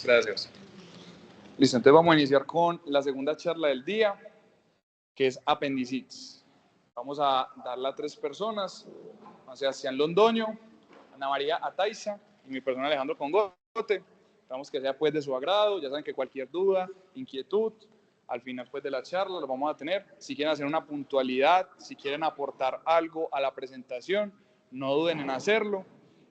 Gracias. Listo, entonces vamos a iniciar con la segunda charla del día, que es apendicitis. Vamos a darla a 3 personas, a Sebastián Londoño, Ana María Ataiza y mi persona Alejandro Congote. Esperamos que sea pues de su agrado. Ya saben que cualquier duda, inquietud, al final pues de la charla lo vamos a tener. Si quieren hacer una puntualidad, si quieren aportar algo a la presentación, no duden en hacerlo.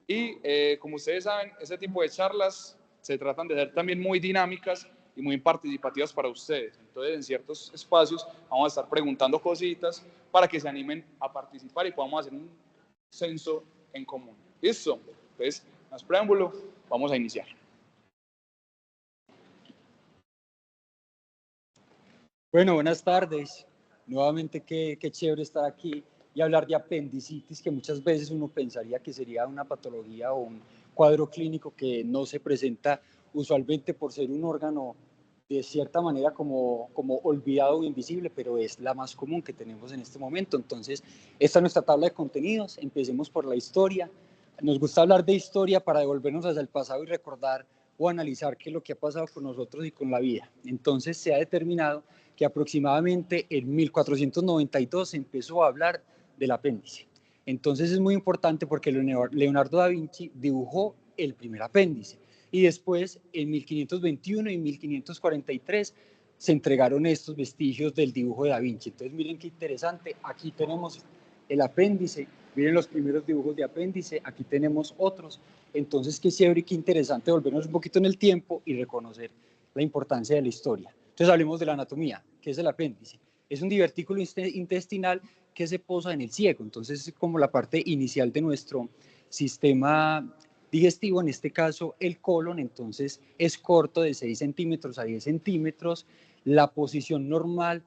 Y como ustedes saben, ese tipo de charlas se tratan de ser también muy dinámicas y muy participativas para ustedes. Entonces, en ciertos espacios vamos a estar preguntando cositas para que se animen a participar y podamos hacer un censo en común. ¿Listo? Entonces, más preámbulo, vamos a iniciar. Bueno, buenas tardes. Nuevamente qué chévere estar aquí y hablar de apendicitis, que muchas veces uno pensaría que sería una patología o un cuadro clínico que no se presenta usualmente por ser un órgano de cierta manera como olvidado o invisible, pero es la más común que tenemos en este momento. Entonces, esta es nuestra tabla de contenidos. Empecemos por la historia. Nos gusta hablar de historia para devolvernos hacia el pasado y recordar o analizar qué es lo que ha pasado con nosotros y con la vida. Entonces, se ha determinado que aproximadamente en 1492 se empezó a hablar del apéndice. Entonces es muy importante porque Leonardo da Vinci dibujó el primer apéndice y después en 1521 y 1543 se entregaron estos vestigios del dibujo de da Vinci. Entonces miren qué interesante, aquí tenemos el apéndice, miren los primeros dibujos de apéndice, aquí tenemos otros. Entonces qué chévere y qué interesante volvernos un poquito en el tiempo y reconocer la importancia de la historia. Entonces hablemos de la anatomía, que es el apéndice. Es un divertículo intestinal que se posa en el ciego, entonces es como la parte inicial de nuestro sistema digestivo, en este caso el colon, entonces es corto de 6 centímetros a 10 centímetros, la posición normal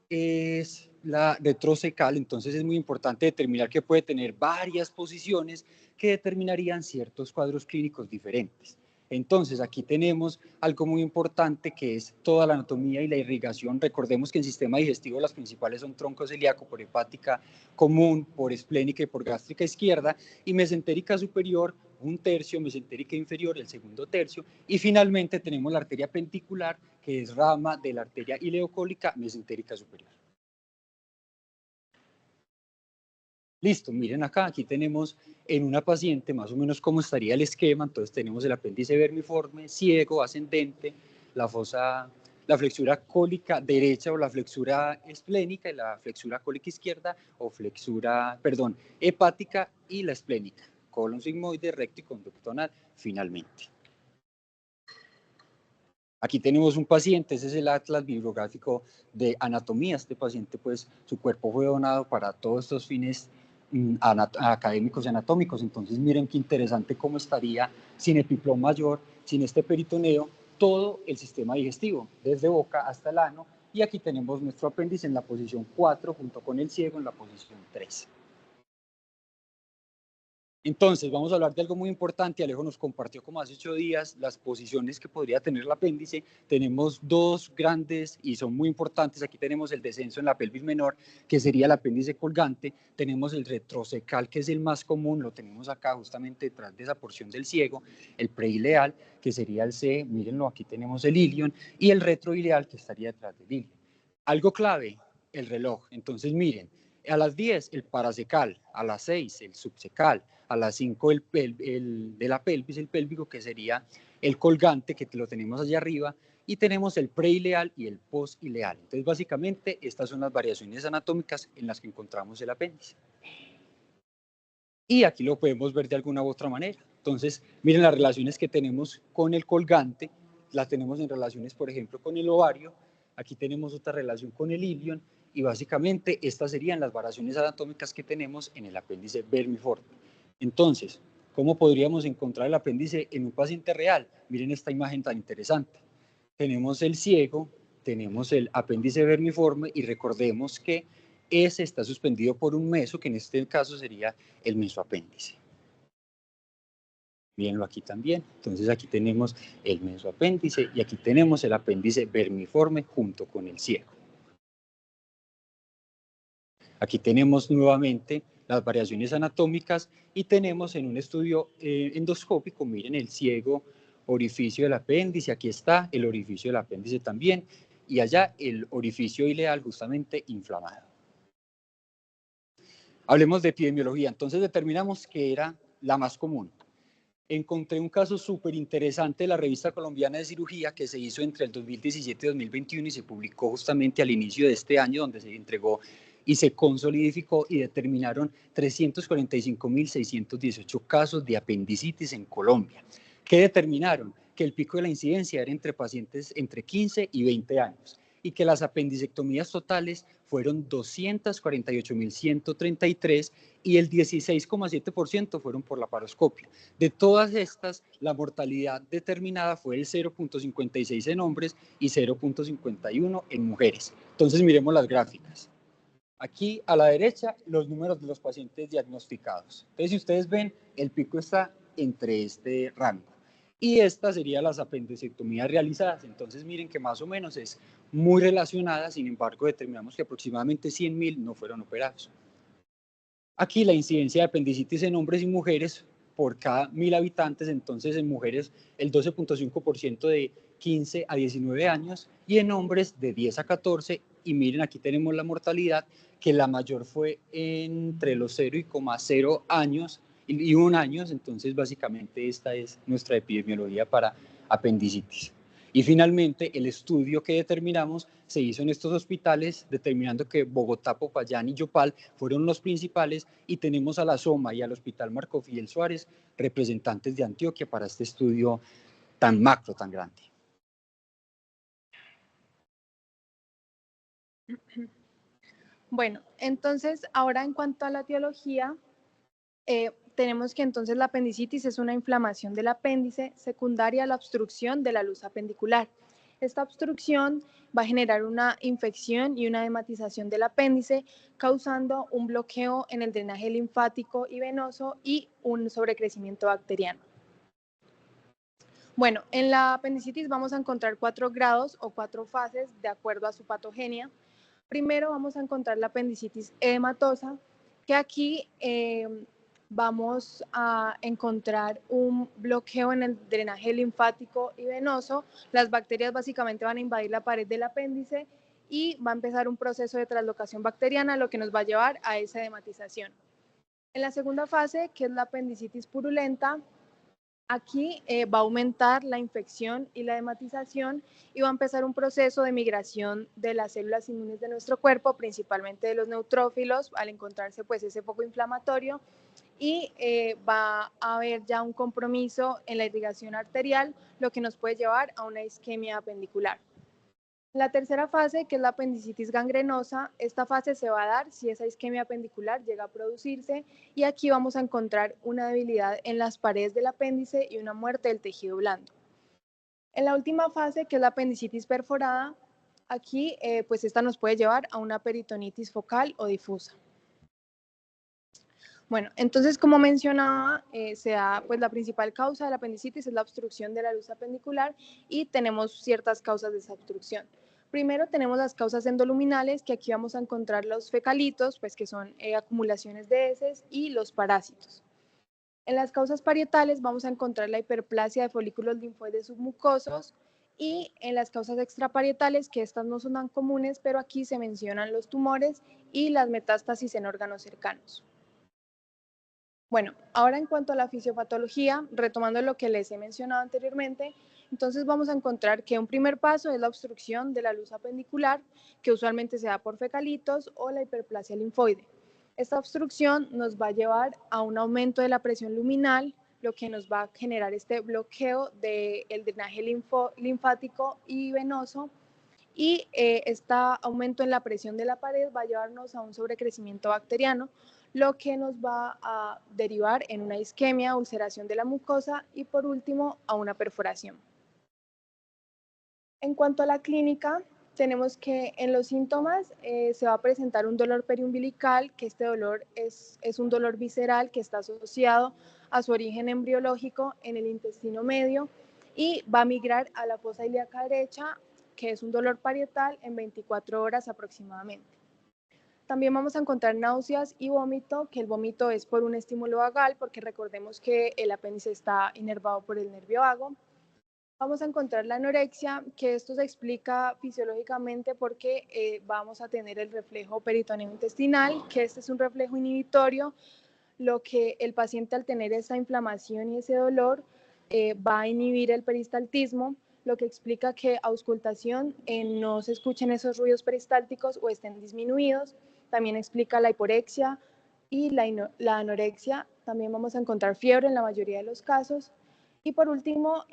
es la retrocecal, entonces es muy importante determinar que puede tener varias posiciones que determinarían ciertos cuadros clínicos diferentes. Entonces, aquí tenemos algo muy importante que es toda la anatomía y la irrigación. Recordemos que en el sistema digestivo las principales son tronco celíaco por hepática común, por esplénica y por gástrica izquierda, y mesentérica superior, un tercio, mesentérica inferior, el segundo tercio, y finalmente tenemos la arteria pendicular, que es rama de la arteria ileocólica mesentérica superior. Listo, miren acá, aquí tenemos en una paciente más o menos cómo estaría el esquema. Entonces tenemos el apéndice vermiforme, ciego, ascendente, la flexura cólica derecha o la flexura esplénica y la flexura cólica izquierda o hepática y la esplénica, colon sigmoide, recto y conducto anal finalmente. Aquí tenemos un paciente, ese es el atlas bibliográfico de anatomía. Este paciente, pues, su cuerpo fue donado para todos estos fines académicos y anatómicos. Entonces, miren qué interesante cómo estaría sin epiplón mayor, sin este peritoneo, todo el sistema digestivo, desde boca hasta el ano. Y aquí tenemos nuestro apéndice en la posición 4, junto con el ciego en la posición 3. Entonces, vamos a hablar de algo muy importante. Alejo nos compartió como hace 8 días las posiciones que podría tener el apéndice. Tenemos 2 grandes y son muy importantes. Aquí tenemos el descenso en la pelvis menor, que sería el apéndice colgante. Tenemos el retrocecal, que es el más común, lo tenemos acá justamente detrás de esa porción del ciego. El preileal, que sería el C, mírenlo, aquí tenemos el ilion, y el retroileal, que estaría detrás del ilion. Algo clave, el reloj. Entonces, miren, a las 10 el paracecal, a las 6 el subcecal, a las 5 el de la pelvis, el pélvico, que sería el colgante, que lo tenemos allá arriba, y tenemos el preileal y el postileal. Entonces, básicamente, estas son las variaciones anatómicas en las que encontramos el apéndice. Y aquí lo podemos ver de alguna u otra manera. Entonces, miren las relaciones que tenemos con el colgante, las tenemos en relaciones, por ejemplo, con el ovario. Aquí tenemos otra relación con el ilion, y básicamente estas serían las variaciones anatómicas que tenemos en el apéndice vermiforme. Entonces, ¿cómo podríamos encontrar el apéndice en un paciente real? Miren esta imagen tan interesante. Tenemos el ciego, tenemos el apéndice vermiforme y recordemos que ese está suspendido por un meso, que en este caso sería el mesoapéndice. Mírenlo aquí también. Entonces aquí tenemos el mesoapéndice y aquí tenemos el apéndice vermiforme junto con el ciego. Aquí tenemos nuevamente las variaciones anatómicas y tenemos en un estudio endoscópico, miren el ciego orificio del apéndice, aquí está el orificio del apéndice también, y allá el orificio ileal justamente inflamado. Hablemos de epidemiología, entonces determinamos que era la más común. Encontré un caso súper interesante de la Revista Colombiana de Cirugía que se hizo entre el 2017 y 2021 y se publicó justamente al inicio de este año, donde se entregó y se consolidificó y determinaron 345.618 casos de apendicitis en Colombia. ¿Qué determinaron? Que el pico de la incidencia era entre pacientes entre 15 y 20 años y que las apendicectomías totales fueron 248.133 y el 16,7% fueron por laparoscopia. De todas estas, la mortalidad determinada fue el 0,56 en hombres y 0,51 en mujeres. Entonces miremos las gráficas. Aquí a la derecha los números de los pacientes diagnosticados. Entonces si ustedes ven, el pico está entre este rango. Y estas serían las apendicectomías realizadas. Entonces miren que más o menos es muy relacionada, sin embargo determinamos que aproximadamente 100.000 no fueron operados. Aquí la incidencia de apendicitis en hombres y mujeres por cada 1.000 habitantes, entonces en mujeres el 12,5% de 15 a 19 años y en hombres de 10 a 14, y miren aquí tenemos la mortalidad que la mayor fue entre los 0,0 años y 1 año, entonces básicamente esta es nuestra epidemiología para apendicitis. Y finalmente, el estudio que determinamos se hizo en estos hospitales, determinando que Bogotá, Popayán y Yopal fueron los principales, y tenemos a la SOMA y al Hospital Marco Fidel Suárez, representantes de Antioquia, para este estudio tan macro, tan grande. Bueno, entonces ahora en cuanto a la etiología, tenemos que entonces la apendicitis es una inflamación del apéndice secundaria a la obstrucción de la luz apendicular. Esta obstrucción va a generar una infección y una hematización del apéndice, causando un bloqueo en el drenaje linfático y venoso y un sobrecrecimiento bacteriano. Bueno, en la apendicitis vamos a encontrar 4 grados o 4 fases de acuerdo a su patogenia. Primero vamos a encontrar la apendicitis edematosa, que aquí vamos a encontrar un bloqueo en el drenaje linfático y venoso. Las bacterias básicamente van a invadir la pared del apéndice y va a empezar un proceso de translocación bacteriana, lo que nos va a llevar a esa edematización. En la segunda fase, que es la apendicitis purulenta, aquí va a aumentar la infección y la hematización y va a empezar un proceso de migración de las células inmunes de nuestro cuerpo, principalmente de los neutrófilos, al encontrarse pues ese foco inflamatorio, y va a haber ya un compromiso en la irrigación arterial, lo que nos puede llevar a una isquemia apendicular. La tercera fase, que es la apendicitis gangrenosa, esta fase se va a dar si esa isquemia apendicular llega a producirse, y aquí vamos a encontrar una debilidad en las paredes del apéndice y una muerte del tejido blando. En la última fase, que es la apendicitis perforada, aquí pues esta nos puede llevar a una peritonitis focal o difusa. Bueno, entonces como mencionaba, pues la principal causa de la apendicitis es la obstrucción de la luz apendicular y tenemos ciertas causas de esa obstrucción. Primero tenemos las causas endoluminales, que aquí vamos a encontrar los fecalitos, pues que son acumulaciones de heces, y los parásitos. En las causas parietales vamos a encontrar la hiperplasia de folículos linfoides submucosos, y en las causas extraparietales, que estas no son tan comunes, pero aquí se mencionan los tumores y las metástasis en órganos cercanos. Bueno, ahora en cuanto a la fisiopatología, retomando lo que les he mencionado anteriormente, entonces vamos a encontrar que un primer paso es la obstrucción de la luz apendicular, que usualmente se da por fecalitos, o la hiperplasia linfoide. Esta obstrucción nos va a llevar a un aumento de la presión luminal, lo que nos va a generar este bloqueo del drenaje linfático y venoso, y este aumento en la presión de la pared va a llevarnos a un sobrecrecimiento bacteriano, lo que nos va a derivar en una isquemia, ulceración de la mucosa y por último a una perforación. En cuanto a la clínica, tenemos que en los síntomas se va a presentar un dolor periumbilical, que este dolor es un dolor visceral que está asociado a su origen embriológico en el intestino medio y va a migrar a la fosa ilíaca derecha, que es un dolor parietal en 24 horas aproximadamente. También vamos a encontrar náuseas y vómito, que el vómito es por un estímulo vagal, porque recordemos que el apéndice está inervado por el nervio vago. Vamos a encontrar la anorexia, que esto se explica fisiológicamente porque vamos a tener el reflejo peritoneo intestinal, que este es un reflejo inhibitorio, lo que el paciente al tener esa inflamación y ese dolor va a inhibir el peristaltismo, lo que explica que a auscultación no se escuchen esos ruidos peristálticos o estén disminuidos. También explica la hiporexia y la anorexia. También vamos a encontrar fiebre en la mayoría de los casos. Y por último,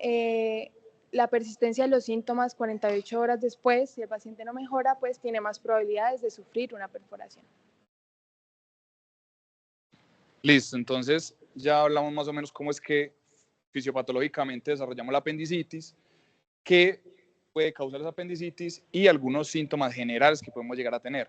la persistencia de los síntomas 48 horas después, si el paciente no mejora, pues tiene más probabilidades de sufrir una perforación. Listo, entonces ya hablamos más o menos cómo es que fisiopatológicamente desarrollamos la apendicitis, qué puede causar esa apendicitis y algunos síntomas generales que podemos llegar a tener.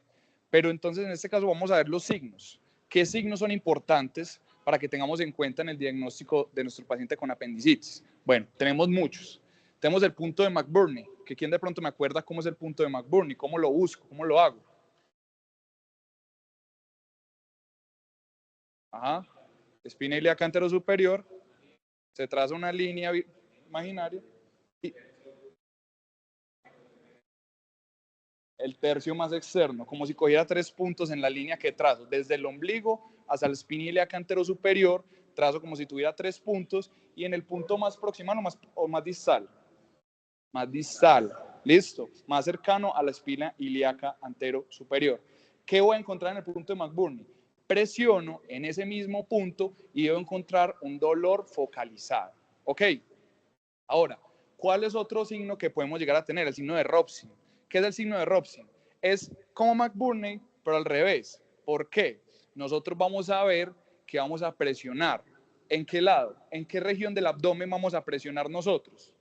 Pero entonces en este caso vamos a ver los signos. ¿Qué signos son importantes para que tengamos en cuenta en el diagnóstico de nuestro paciente con apendicitis? Bueno, tenemos muchos. Tenemos el punto de McBurney, que quién de pronto me acuerda cómo es el punto de McBurney, cómo lo busco, cómo lo hago. Ajá, espina ilíaca anterosuperior, se traza una línea imaginaria y el tercio más externo, como si cogiera 3 puntos en la línea que trazo, desde el ombligo hasta la espina ilíaca anterosuperior, trazo como si tuviera 3 puntos y en el punto más proximal o más distal, listo, más cercano a la espina ilíaca anterosuperior. ¿Qué voy a encontrar en el punto de McBurney? Presiono en ese mismo punto y debo encontrar un dolor focalizado. Ok, ahora, ¿cuál es otro signo que podemos llegar a tener? El signo de Robson. ¿Qué es el signo de Robson? Es como McBurney, pero al revés. ¿Por qué? Nosotros vamos a ver que vamos a presionar. ¿En qué lado? ¿En qué región del abdomen vamos a presionar nosotros?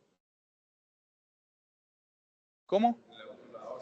¿Cómo?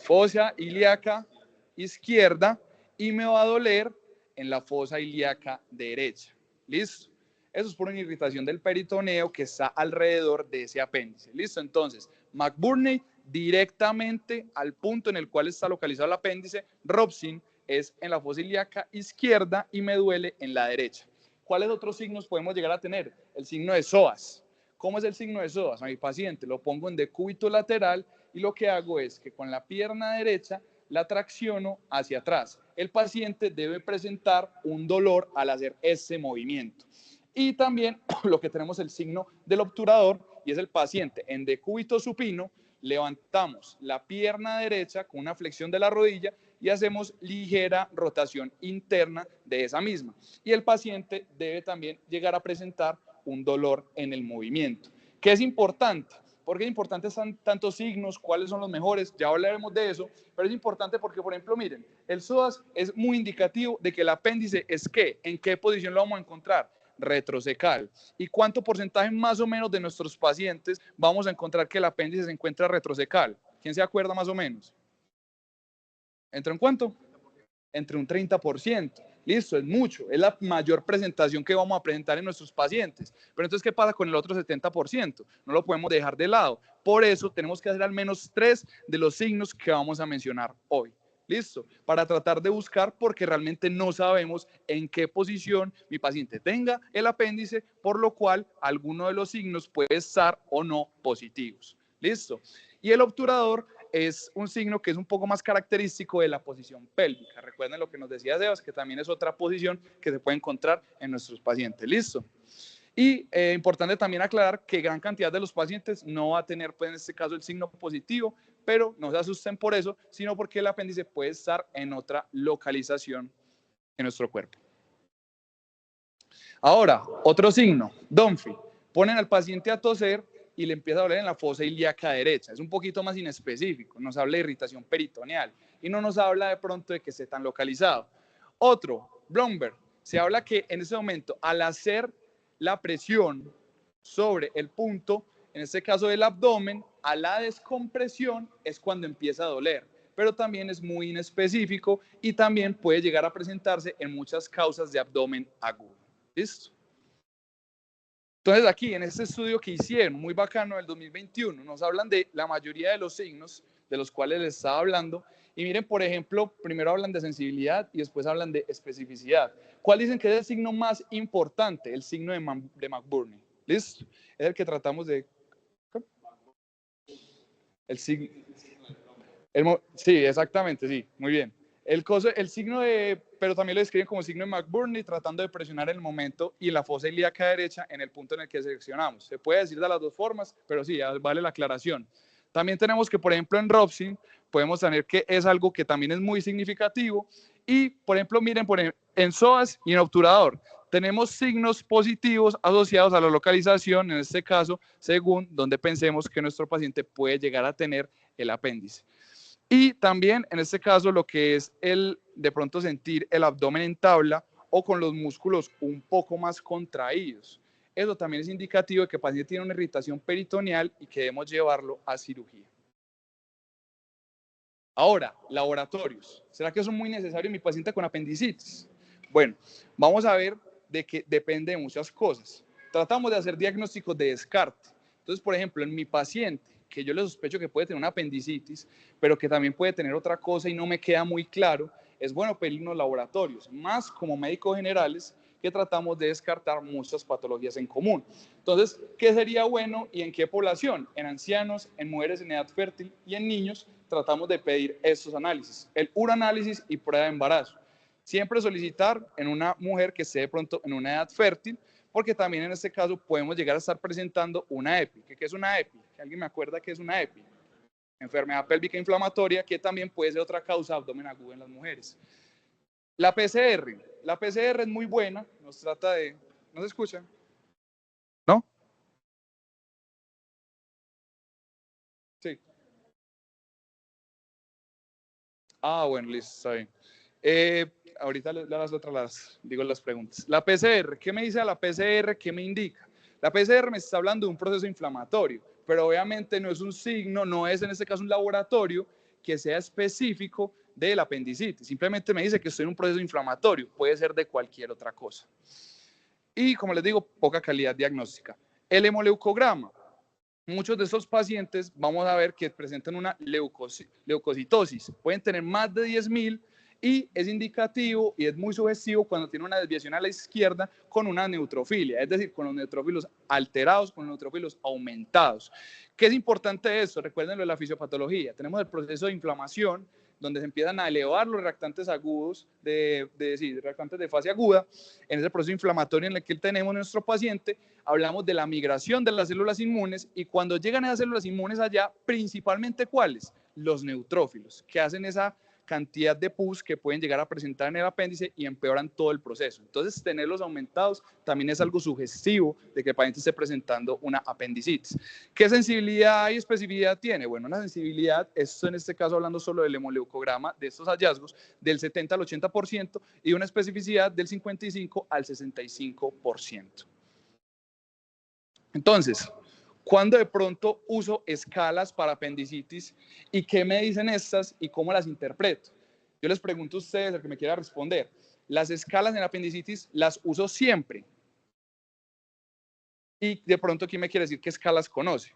Fosa ilíaca izquierda y me va a doler en la fosa ilíaca derecha. ¿Listo? Eso es por una irritación del peritoneo que está alrededor de ese apéndice. ¿Listo? Entonces, McBurney directamente al punto en el cual está localizado el apéndice. Robson es en la fosa ilíaca izquierda y me duele en la derecha. ¿Cuáles otros signos podemos llegar a tener? El signo de psoas. ¿Cómo es el signo de psoas? A mi paciente lo pongo en decúbito lateral y lo que hago es que con la pierna derecha la tracciono hacia atrás. El paciente debe presentar un dolor al hacer ese movimiento. Y también lo que tenemos el signo del obturador y es el paciente en decúbito supino, levantamos la pierna derecha con una flexión de la rodilla y hacemos ligera rotación interna de esa misma. Y el paciente debe también llegar a presentar un dolor en el movimiento. ¿Qué es importante? ¿Por qué es importante tantos signos? ¿Cuáles son los mejores? Ya hablaremos de eso, pero es importante porque, por ejemplo, miren, el psoas es muy indicativo de que el apéndice es ¿qué? ¿En qué posición lo vamos a encontrar? Retrocecal. ¿Y cuánto porcentaje más o menos de nuestros pacientes vamos a encontrar que el apéndice se encuentra retrocecal? ¿Quién se acuerda más o menos? ¿Entre un cuánto? Entre un 30%. Listo, es mucho, es la mayor presentación que vamos a presentar en nuestros pacientes. Pero entonces, ¿qué pasa con el otro 70%? No lo podemos dejar de lado. Por eso tenemos que hacer al menos 3 de los signos que vamos a mencionar hoy. Listo, para tratar de buscar porque realmente no sabemos en qué posición mi paciente tenga el apéndice, por lo cual alguno de los signos puede estar o no positivos. Listo. Y el obturador es un signo que es un poco más característico de la posición pélvica. Recuerden lo que nos decía Sebas, que también es otra posición que se puede encontrar en nuestros pacientes. Listo. Y importante también aclarar que gran cantidad de los pacientes no va a tener, pues en este caso, el signo positivo, pero no se asusten por eso, sino porque el apéndice puede estar en otra localización en nuestro cuerpo. Ahora, otro signo, Dunphy. Ponen al paciente a toser y le empieza a doler en la fosa ilíaca derecha. Es un poquito más inespecífico, nos habla de irritación peritoneal y no nos habla de pronto de que esté tan localizado. Otro, Blomberg, se habla que en ese momento, al hacer la presión sobre el punto, en este caso del abdomen, a la descompresión es cuando empieza a doler, pero también es muy inespecífico y también puede llegar a presentarse en muchas causas de abdomen agudo. ¿Listo? Entonces aquí en este estudio que hicieron, muy bacano del 2021, nos hablan de la mayoría de los signos de los cuales les estaba hablando y miren, por ejemplo, primero hablan de sensibilidad y después hablan de especificidad. ¿Cuál dicen que es el signo más importante? El signo de McBurney. ¿Listo? Es el que tratamos de El signo, sí, exactamente, sí, muy bien. El signo de, pero también lo describen como signo de McBurney, tratando de presionar el momento y la fosa ilíaca derecha en el punto en el que seleccionamos. Se puede decir de las dos formas, pero sí, vale la aclaración. También tenemos que, por ejemplo, en Robson podemos tener que es algo que también es muy significativo y, por ejemplo, miren, en psoas y en obturador tenemos signos positivos asociados a la localización, en este caso, según donde pensemos que nuestro paciente puede llegar a tener el apéndice. Y también, en este caso, lo que es el de pronto sentir el abdomen en tabla o con los músculos un poco más contraídos. Eso también es indicativo de que el paciente tiene una irritación peritoneal y que debemos llevarlo a cirugía. Ahora, laboratorios. ¿Será que son muy necesarios en mi paciente con apendicitis? Bueno, vamos a ver de que depende de muchas cosas. Tratamos de hacer diagnósticos de descarte. Entonces, por ejemplo, en mi paciente, que yo le sospecho que puede tener una apendicitis, pero que también puede tener otra cosa y no me queda muy claro, es bueno pedir unos laboratorios, más como médicos generales que tratamos de descartar muchas patologías en común. Entonces, ¿qué sería bueno y en qué población? En ancianos, en mujeres en edad fértil y en niños tratamos de pedir estos análisis, el uranálisis y prueba de embarazo. Siempre solicitar en una mujer que esté de pronto en una edad fértil, porque también en este caso podemos llegar a estar presentando una EPI. ¿Qué es una EPI? ¿Alguien me acuerda qué es una EPI? Enfermedad pélvica inflamatoria, que también puede ser otra causa de abdomen agudo en las mujeres. La PCR es muy buena, nos trata de... ¿No se escucha? ¿No? Sí. Ah, bueno, listo, está bien. Ahorita digo las preguntas. La PCR, ¿qué me dice la PCR? ¿Qué me indica? La PCR me está hablando de un proceso inflamatorio, pero obviamente no es un signo, no es en este caso un laboratorio que sea específico de la apendicitis. Simplemente me dice que estoy en un proceso inflamatorio, puede ser de cualquier otra cosa. Y como les digo, poca calidad diagnóstica. El hemoleucograma. Muchos de estos pacientes vamos a ver que presentan una leucocitosis. Pueden tener más de 10.000 y es indicativo y es muy sugestivo cuando tiene una desviación a la izquierda con una neutrofilia, es decir, con los neutrófilos alterados, con los neutrófilos aumentados. ¿Qué es importante esto? Recuerden lo de la fisiopatología. Tenemos el proceso de inflamación, donde se empiezan a elevar los reactantes agudos, reactantes de fase aguda. En ese proceso inflamatorio en el que tenemos nuestro paciente, hablamos de la migración de las células inmunes y cuando llegan esas células inmunes allá, principalmente ¿cuáles? Los neutrófilos, que hacen esa cantidad de pus que pueden llegar a presentar en el apéndice y empeoran todo el proceso. Entonces, tenerlos aumentados también es algo sugestivo de que el paciente esté presentando una apendicitis. ¿Qué sensibilidad y especificidad tiene? Bueno, una sensibilidad, esto en este caso hablando solo del hemoleucograma, de estos hallazgos, del 70 al 80% y una especificidad del 55 al 65%. Entonces, ¿cuándo de pronto uso escalas para apendicitis y qué me dicen estas y cómo las interpreto? Yo les pregunto a ustedes, el que me quiera responder. Las escalas en apendicitis las uso siempre. Y de pronto, ¿quién me quiere decir qué escalas conoce?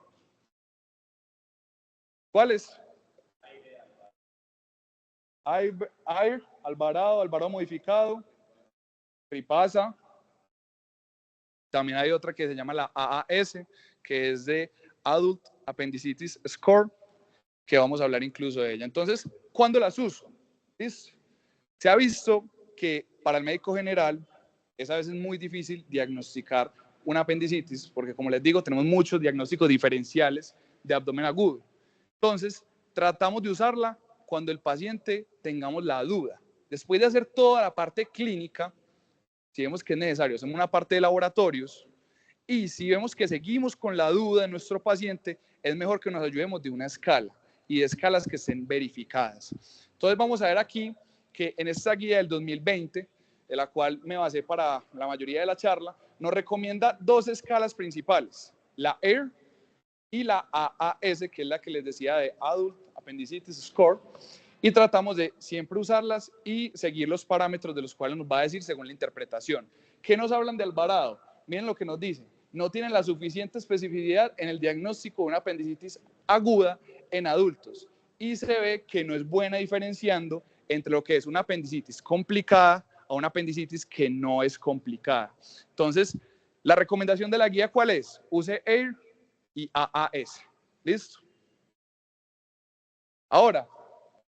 ¿Cuáles? AIR, Alvarado modificado, Tripasa. También hay otra que se llama la AAS, que es de Adult Appendicitis Score, que vamos a hablar incluso de ella. Entonces, ¿cuándo las uso? ¿Listo? Se ha visto que para el médico general es a veces muy difícil diagnosticar una apendicitis, porque como les digo, tenemos muchos diagnósticos diferenciales de abdomen agudo. Entonces, tratamos de usarla cuando el paciente tengamos la duda. Después de hacer toda la parte clínica, si vemos que es necesario, hacemos una parte de laboratorios y si vemos que seguimos con la duda de nuestro paciente, es mejor que nos ayudemos de una escala y de escalas que estén verificadas. Entonces vamos a ver aquí que en esta guía del 2020, de la cual me basé para la mayoría de la charla, nos recomienda dos escalas principales, la AIR y la AAS, que es la que les decía de Adult Appendicitis Score, y tratamos de siempre usarlas y seguir los parámetros de los cuales nos va a decir según la interpretación. ¿Qué nos hablan de Alvarado? Miren lo que nos dice. No tienen la suficiente especificidad en el diagnóstico de una apendicitis aguda en adultos y se ve que no es buena diferenciando entre lo que es una apendicitis complicada a una apendicitis que no es complicada. Entonces, la recomendación de la guía, ¿cuál es? Use AIR y AAS. ¿Listo? Ahora,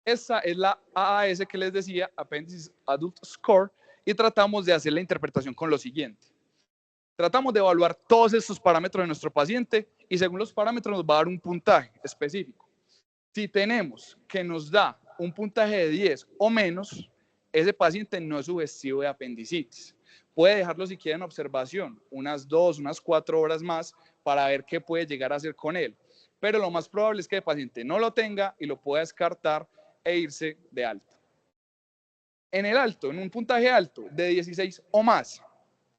esa es la AAS que les decía, Appendices Adult Score, y tratamos de hacer la interpretación con lo siguiente. Tratamos de evaluar todos estos parámetros de nuestro paciente y según los parámetros nos va a dar un puntaje específico. Si tenemos que nos da un puntaje de 10 o menos, ese paciente no es sugestivo de apendicitis. Puede dejarlo si quiere en observación, unas 2, unas 4 horas más para ver qué puede llegar a hacer con él. Pero lo más probable es que el paciente no lo tenga y lo pueda descartar e irse de alto. En el alto, en un puntaje alto de 16 o más,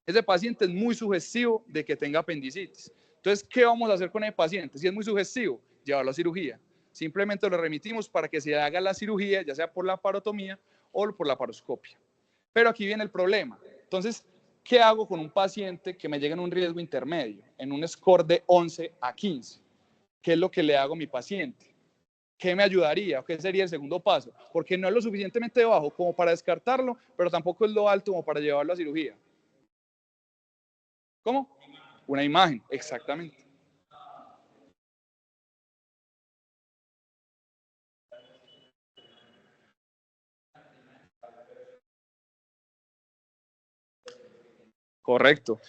ese paciente es muy sugestivo de que tenga apendicitis. Entonces, ¿qué vamos a hacer con el paciente? Si es muy sugestivo, llevarlo a cirugía. Simplemente lo remitimos para que se haga la cirugía, ya sea por la parotomía o por la paroscopia. Pero aquí viene el problema. Entonces, ¿qué hago con un paciente que me llega en un riesgo intermedio, en un score de 11 a 15? ¿Qué es lo que le hago a mi paciente? ¿Qué me ayudaría? ¿Qué sería el segundo paso? Porque no es lo suficientemente bajo como para descartarlo, pero tampoco es lo alto como para llevarlo a cirugía. ¿Cómo? Una imagen, exactamente. Correcto.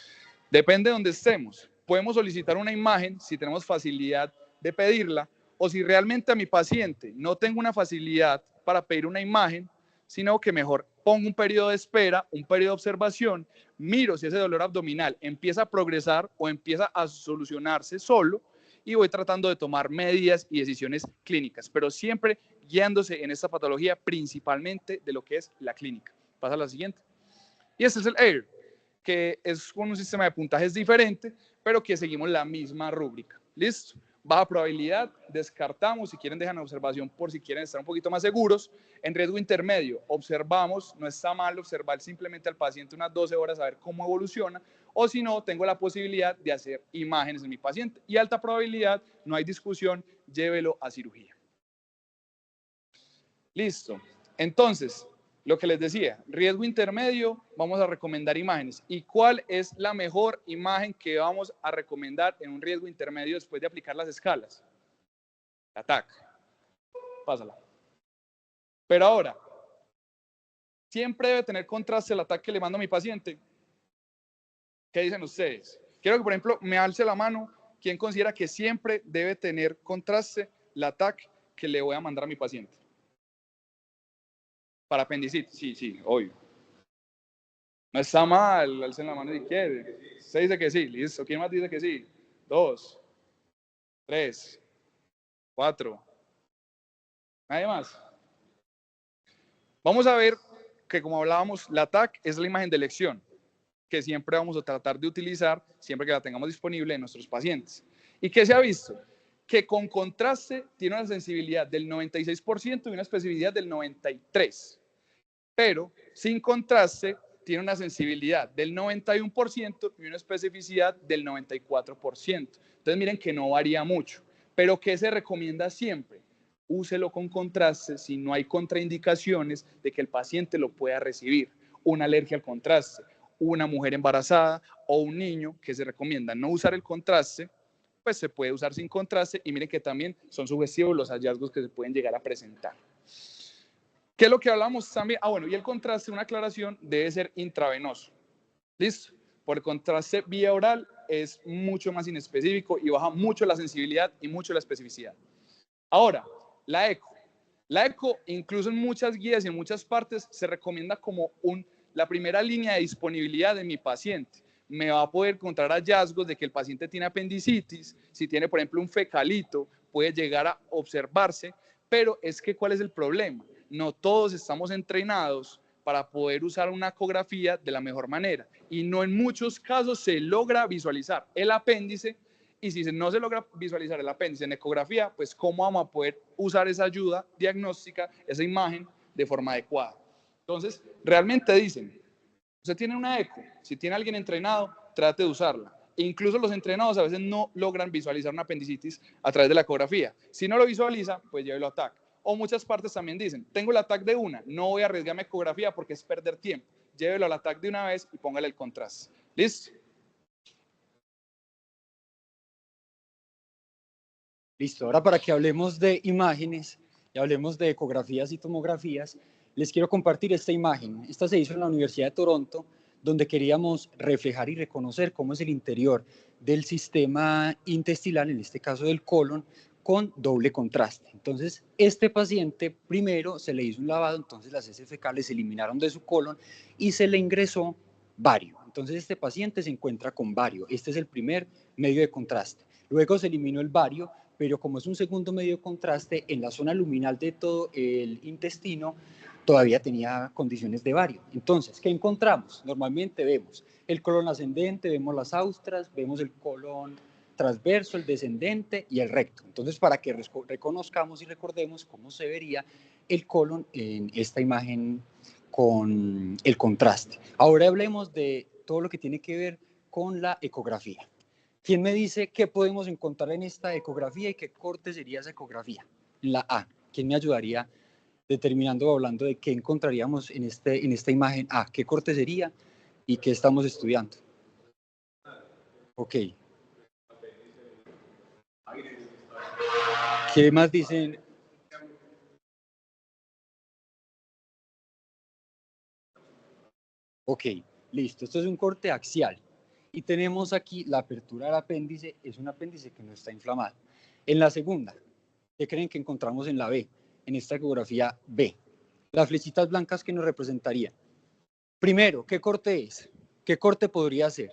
Depende de donde estemos. Podemos solicitar una imagen si tenemos facilidad de pedirla o si realmente a mi paciente no tengo una facilidad para pedir una imagen, sino que mejor pongo un periodo de espera, un periodo de observación, miro si ese dolor abdominal empieza a progresar o empieza a solucionarse solo y voy tratando de tomar medidas y decisiones clínicas, pero siempre guiándose en esta patología principalmente de lo que es la clínica. Pasa a la siguiente. Y este es el AIR, que es con un sistema de puntajes diferente, pero que seguimos la misma rúbrica. ¿Listo? Baja probabilidad, descartamos, si quieren dejan observación por si quieren estar un poquito más seguros. En riesgo intermedio, observamos, no está mal observar simplemente al paciente unas 12 horas a ver cómo evoluciona, o si no, tengo la posibilidad de hacer imágenes en mi paciente. Y alta probabilidad, no hay discusión, llévelo a cirugía. Listo. Entonces, lo que les decía, riesgo intermedio, vamos a recomendar imágenes. ¿Y cuál es la mejor imagen que vamos a recomendar en un riesgo intermedio después de aplicar las escalas? La TAC. Pásala. Pero ahora, siempre debe tener contraste la TAC que le mando a mi paciente. ¿Qué dicen ustedes? Quiero que, por ejemplo, me alce la mano quien considera que siempre debe tener contraste la TAC que le voy a mandar a mi paciente. Para apendicitis, sí, obvio. No está mal, alcen la mano si quiere. Se dice que sí, listo. ¿Quién más dice que sí? 2, 3, 4. ¿Nadie más? Vamos a ver que, como hablábamos, la TAC es la imagen de elección que siempre vamos a tratar de utilizar siempre que la tengamos disponible en nuestros pacientes. ¿Y qué se ha visto? Que con contraste tiene una sensibilidad del 96% y una especificidad del 93%. Pero sin contraste tiene una sensibilidad del 91% y una especificidad del 94%. Entonces miren que no varía mucho. Pero ¿qué se recomienda siempre? Úselo con contraste si no hay contraindicaciones de que el paciente lo pueda recibir. Una alergia al contraste, una mujer embarazada o un niño que se recomienda no usar el contraste, pues se puede usar sin contraste y miren que también son sugestivos los hallazgos que se pueden llegar a presentar. ¿Qué es lo que hablamos también? Bueno, y el contraste, una aclaración, debe ser intravenoso. ¿Listo? Por el contraste vía oral es mucho más inespecífico y baja mucho la sensibilidad y mucho la especificidad. Ahora, la eco. La eco, incluso en muchas guías y en muchas partes, se recomienda como la primera línea de disponibilidad de mi paciente. Me va a poder encontrar hallazgos de que el paciente tiene apendicitis, si tiene, por ejemplo, un fecalito, puede llegar a observarse, pero es que ¿cuál es el problema? No todos estamos entrenados para poder usar una ecografía de la mejor manera y no en muchos casos se logra visualizar el apéndice y si no se logra visualizar el apéndice en ecografía, pues cómo vamos a poder usar esa ayuda diagnóstica, esa imagen de forma adecuada. Entonces, realmente dicen, usted tiene una eco, si tiene alguien entrenado, trate de usarla. Incluso los entrenados a veces no logran visualizar una apendicitis a través de la ecografía. Si no lo visualiza, pues llévelo a TAC. O muchas partes también dicen, tengo el TAC de una, no voy a arriesgarme a ecografía porque es perder tiempo. Llévelo al TAC de una vez y póngale el contraste. ¿Listo? Listo, ahora para que hablemos de imágenes, y hablemos de ecografías y tomografías, les quiero compartir esta imagen. Esta se hizo en la Universidad de Toronto, donde queríamos reflejar y reconocer cómo es el interior del sistema intestinal, en este caso del colon, con doble contraste. Entonces, este paciente primero se le hizo un lavado, entonces las heces fecales se eliminaron de su colon y se le ingresó bario. Entonces, este paciente se encuentra con bario. Este es el primer medio de contraste. Luego se eliminó el bario, pero como es un segundo medio de contraste, en la zona luminal de todo el intestino todavía tenía condiciones de bario. Entonces, ¿qué encontramos? Normalmente vemos el colon ascendente, vemos las austras, vemos el colon transverso, el descendente y el recto. Entonces, para que reconozcamos y recordemos cómo se vería el colon en esta imagen con el contraste. Ahora hablemos de todo lo que tiene que ver con la ecografía. ¿Quién me dice qué podemos encontrar en esta ecografía y qué corte sería esa ecografía? La A. ¿Quién me ayudaría determinando o hablando de qué encontraríamos en esta imagen A? ¿Qué corte sería y qué estamos estudiando? Ok. ¿Qué más dicen? Ok, listo. Esto es un corte axial. Y tenemos aquí la apertura del apéndice. Es un apéndice que no está inflamado. En la segunda, ¿qué creen que encontramos en la B? En esta ecografía B. Las flechitas blancas que nos representarían. Primero, ¿qué corte es? ¿Qué corte podría ser?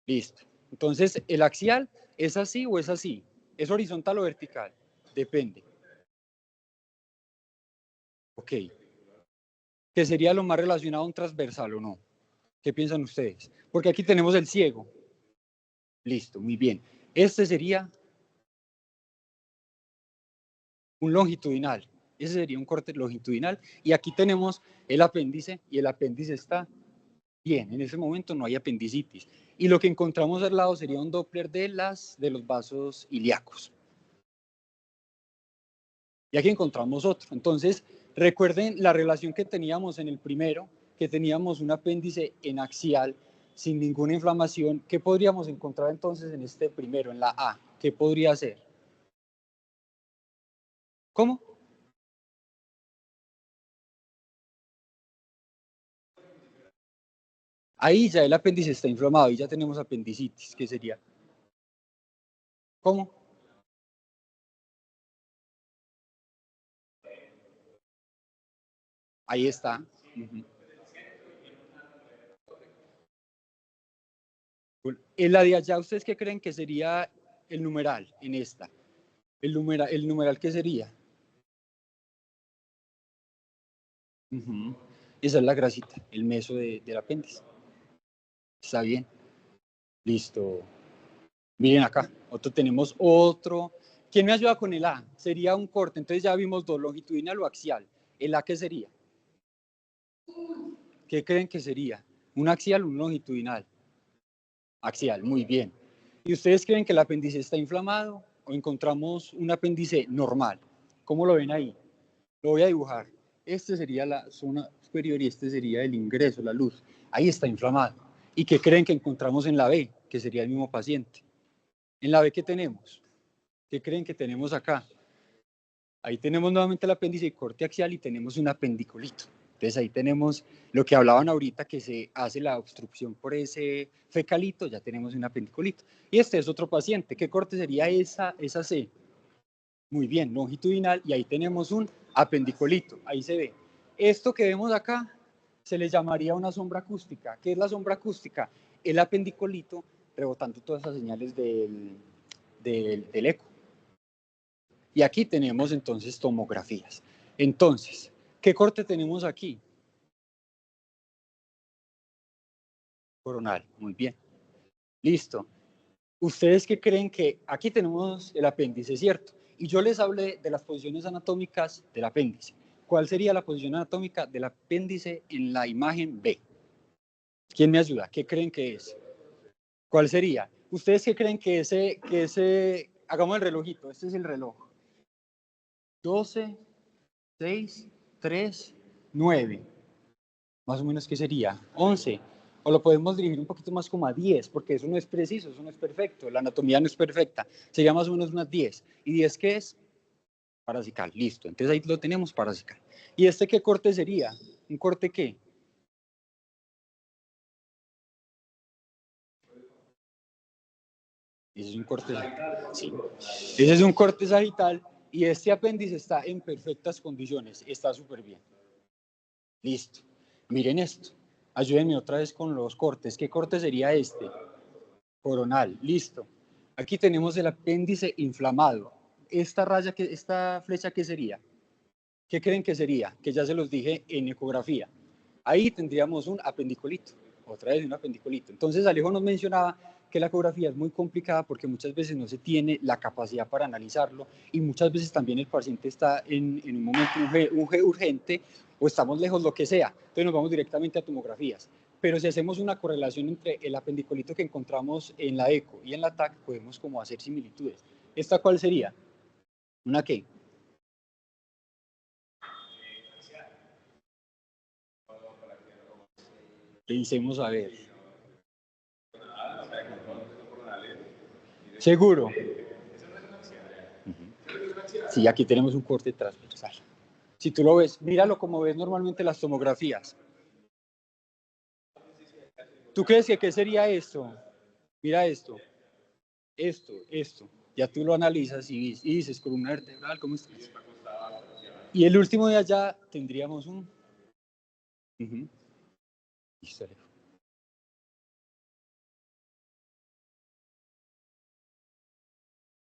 Listo. Entonces, ¿el axial es así o es así? ¿Es horizontal o vertical? Depende. Ok. ¿Qué sería lo más relacionado a un transversal o no? ¿Qué piensan ustedes? Porque aquí tenemos el ciego. Listo, muy bien. Este sería un longitudinal. Ese sería un corte longitudinal. Y aquí tenemos el apéndice y el apéndice está bien. En ese momento no hay apendicitis. Y lo que encontramos al lado sería un Doppler de los vasos ilíacos. Y aquí encontramos otro. Entonces, recuerden la relación que teníamos en el primero, que teníamos un apéndice en axial sin ninguna inflamación. ¿Qué podríamos encontrar entonces en este primero, en la A? ¿Qué podría ser? ¿Cómo? Ahí ya el apéndice está inflamado y ya tenemos apendicitis. ¿Qué sería? ¿Cómo? Ahí está. En la de allá, ¿ustedes qué creen que sería el numeral en esta? El numeral ¿qué sería? Esa es la grasita, el meso del apéndice. Está bien. Listo. Miren acá, tenemos otro. ¿Quién me ayuda con el A? Sería un corte. Entonces ya vimos dos, longitudinal o axial. ¿El A qué sería? ¿Qué creen que sería? ¿Un axial o un longitudinal? Axial, muy bien. ¿Y ustedes creen que el apéndice está inflamado o encontramos un apéndice normal? ¿Cómo lo ven ahí? Lo voy a dibujar. Este sería la zona superior y este sería el ingreso, la luz. Ahí está inflamado. ¿Y qué creen que encontramos en la B? Que sería el mismo paciente. En la B, ¿qué tenemos? ¿Qué creen que tenemos acá? Ahí tenemos nuevamente el apéndice y corte axial y tenemos un apendiculito. Entonces ahí tenemos lo que hablaban ahorita, que se hace la obstrucción por ese fecalito, ya tenemos un apendiculito. Y este es otro paciente. ¿Qué corte sería esa C? Muy bien, longitudinal, y ahí tenemos un apendiculito. Ahí se ve. Esto que vemos acá se le llamaría una sombra acústica. ¿Qué es la sombra acústica? El apendiculito rebotando todas esas señales del eco. Y aquí tenemos entonces tomografías. Entonces, ¿qué corte tenemos aquí? Coronal, muy bien. Listo. ¿Ustedes qué creen que aquí tenemos el apéndice, cierto? Y yo les hablé de las posiciones anatómicas del apéndice. ¿Cuál sería la posición anatómica del apéndice en la imagen B? ¿Quién me ayuda? ¿Qué creen que es? ¿Cuál sería? ¿Ustedes qué creen que hagamos el relojito, este es el reloj. 12, 6, 3, 9. Más o menos, ¿qué sería? 11. O lo podemos dirigir un poquito más como a 10, porque eso no es preciso, eso no es perfecto, la anatomía no es perfecta. Sería más o menos unas 10. ¿Y 10 qué es? Paracical, listo. Entonces ahí lo tenemos, paracical. ¿Y este qué corte sería? ¿Un corte qué? Ese es un corte sagital. Sí. Ese es un corte sagital y este apéndice está en perfectas condiciones. Está súper bien. Listo. Miren esto. Ayúdenme otra vez con los cortes. ¿Qué corte sería este? Coronal. Listo. Aquí tenemos el apéndice inflamado. Esta raya, esta flecha, ¿qué sería? ¿Qué creen que sería? Que ya se los dije en ecografía. Ahí tendríamos un apendiculito, otra vez un apendiculito. Entonces Alejo nos mencionaba que la ecografía es muy complicada porque muchas veces no se tiene la capacidad para analizarlo y muchas veces también el paciente está en un momento urgente o estamos lejos, lo que sea. Entonces nos vamos directamente a tomografías. Pero si hacemos una correlación entre el apendiculito que encontramos en la eco y en la TAC, podemos como hacer similitudes. ¿Esta cuál sería? ¿Una qué? Pensemos a ver. ¿Seguro? Sí, aquí tenemos un corte transversal. Si tú lo ves, míralo como ves normalmente las tomografías. ¿Tú crees que qué sería esto? Mira esto. Esto. Ya tú lo analizas y dices, columna vertebral, ¿cómo estás? Y el último de allá tendríamos un... Listo.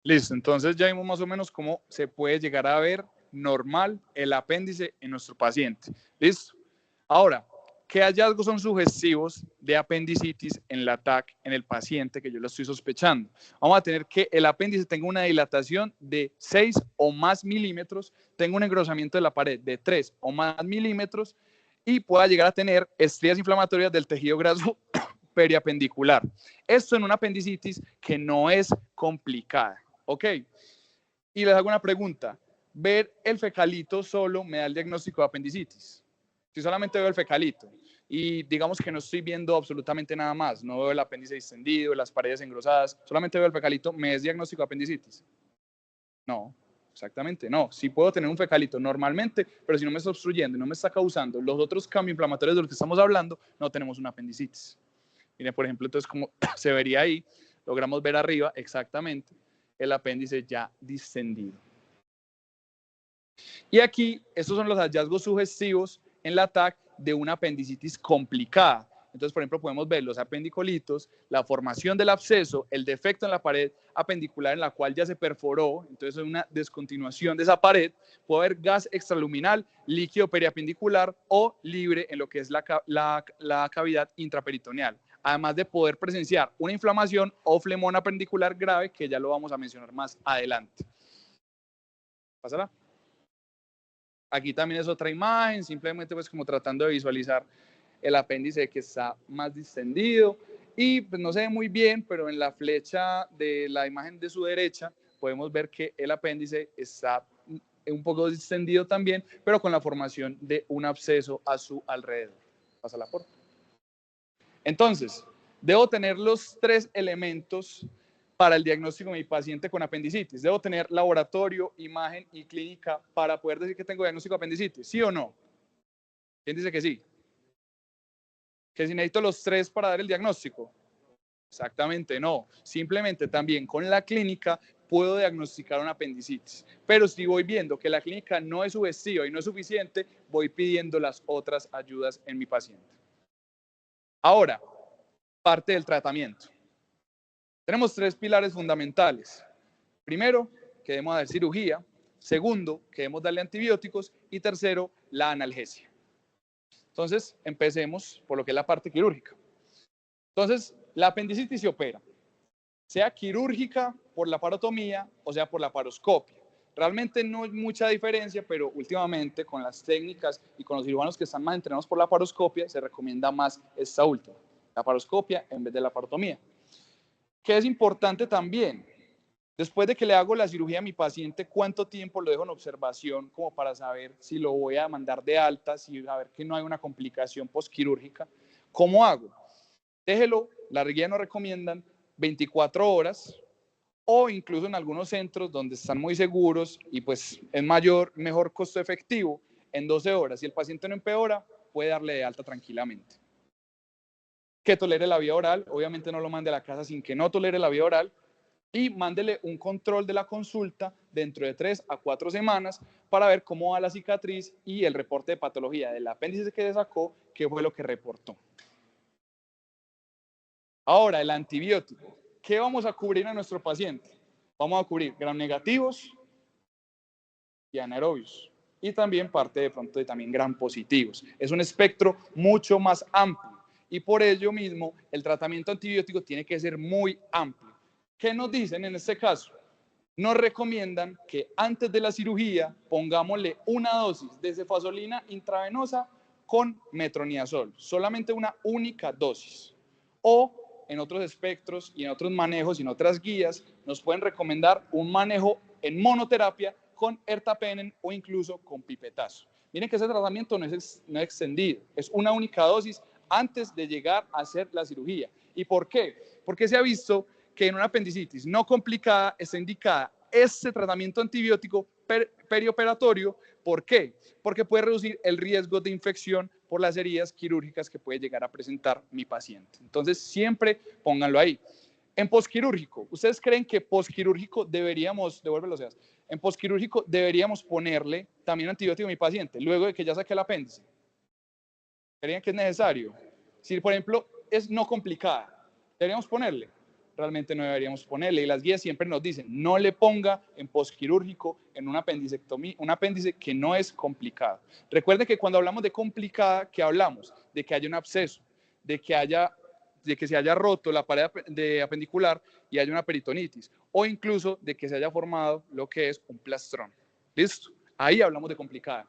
Listo, entonces ya vimos más o menos cómo se puede llegar a ver normal el apéndice en nuestro paciente. ¿Listo? Ahora, ¿qué hallazgos son sugestivos de apendicitis en la TAC en el paciente que yo lo estoy sospechando? Vamos a tener que el apéndice tenga una dilatación de 6 o más milímetros, tenga un engrosamiento de la pared de 3 o más milímetros y pueda llegar a tener estrías inflamatorias del tejido graso periapendicular. Esto en una apendicitis que no es complicada. ¿Ok? Y les hago una pregunta. ¿Ver el fecalito solo me da el diagnóstico de apendicitis? Si solamente veo el fecalito y digamos que no estoy viendo absolutamente nada más, no veo el apéndice distendido, las paredes engrosadas, solamente veo el fecalito, ¿me es diagnóstico de apendicitis? No, exactamente no. Sí puedo tener un fecalito normalmente, pero si no me está obstruyendo y no me está causando los otros cambios inflamatorios de los que estamos hablando, no tenemos una apendicitis. Miren, por ejemplo, entonces como se vería ahí, logramos ver arriba exactamente el apéndice ya distendido. Y aquí, estos son los hallazgos sugestivos en la TAC de una apendicitis complicada. Entonces, por ejemplo, podemos ver los apendicolitos, la formación del absceso, el defecto en la pared apendicular en la cual ya se perforó, entonces es una descontinuación de esa pared, puede haber gas extraluminal, líquido periapendicular o libre en lo que es la cavidad intraperitoneal. Además de poder presenciar una inflamación o flemón apendicular grave, que ya lo vamos a mencionar más adelante. Pásala. Aquí también es otra imagen, simplemente pues como tratando de visualizar el apéndice que está más distendido y pues no se ve muy bien, pero en la flecha de la imagen de su derecha podemos ver que el apéndice está un poco distendido también, pero con la formación de un absceso a su alrededor. Pásala por. Entonces, debo tener los 3 elementos para el diagnóstico de mi paciente con apendicitis. Debo tener laboratorio, imagen y clínica para poder decir que tengo diagnóstico de apendicitis. ¿Sí o no? ¿Quién dice que sí? ¿Que si necesito los 3 para dar el diagnóstico? Exactamente no. Simplemente también con la clínica puedo diagnosticar una apendicitis. Pero si voy viendo que la clínica no es sugestiva y no es suficiente, voy pidiendo las otras ayudas en mi paciente. Ahora, parte del tratamiento. Tenemos 3 pilares fundamentales. Primero, que debemos dar cirugía. Segundo, que debemos darle antibióticos. Y tercero, la analgesia. Entonces, empecemos por lo que es la parte quirúrgica. Entonces, la apendicitis se opera, sea quirúrgica por la laparotomía o sea por la laparoscopia. Realmente no hay mucha diferencia, pero últimamente con las técnicas y con los cirujanos que están más entrenados por la laparoscopia, se recomienda más esta última, la laparoscopia en vez de la laparotomía. ¿Qué es importante también? Después de que le hago la cirugía a mi paciente, ¿cuánto tiempo lo dejo en observación como para saber si lo voy a mandar de alta, si saber que no hay una complicación postquirúrgica? ¿Cómo hago? Déjelo, la guía nos recomiendan 24 horas o incluso en algunos centros donde están muy seguros y pues es mejor costo efectivo, en 12 horas. Si el paciente no empeora, puede darle de alta tranquilamente. Que tolere la vía oral, obviamente no lo mande a la casa sin que no tolere la vía oral, y mándele un control de la consulta dentro de 3 a 4 semanas para ver cómo va la cicatriz y el reporte de patología del apéndice que se sacó, qué fue lo que reportó. Ahora, el antibiótico. ¿Qué vamos a cubrir a nuestro paciente? Vamos a cubrir gram negativos y anaerobios. Y también parte de pronto de también gram positivos. Es un espectro mucho más amplio. Y por ello mismo, el tratamiento antibiótico tiene que ser muy amplio. ¿Qué nos dicen en este caso? Nos recomiendan que antes de la cirugía pongámosle una dosis de cefazolina intravenosa con metronidazol, solamente una única dosis. O en otros espectros y en otros manejos y en otras guías nos pueden recomendar un manejo en monoterapia con ertapenem o incluso con pipetazo. Miren que ese tratamiento no es extendido, es una única dosis antes de llegar a hacer la cirugía. ¿Y por qué? Porque se ha visto que en una apendicitis no complicada está indicada este tratamiento antibiótico perioperatorio. ¿Por qué? Porque puede reducir el riesgo de infección por las heridas quirúrgicas que puede llegar a presentar mi paciente. Entonces, siempre pónganlo ahí. En posquirúrgico, ¿ustedes creen que posquirúrgico deberíamos, devuélvelo, Seas, en posquirúrgico deberíamos ponerle también antibiótico a mi paciente luego de que ya saqué el apéndice? ¿Creen que es necesario? Si, por ejemplo, es no complicada, ¿deberíamos ponerle? Realmente no deberíamos ponerle. Y las guías siempre nos dicen, no le ponga en posquirúrgico, en una apendicectomía, un apéndice que no es complicado. Recuerden que cuando hablamos de complicada, ¿qué hablamos? De que haya un absceso, de que se haya roto la pared apendicular y haya una peritonitis, o incluso de que se haya formado lo que es un plastrón. ¿Listo? Ahí hablamos de complicada.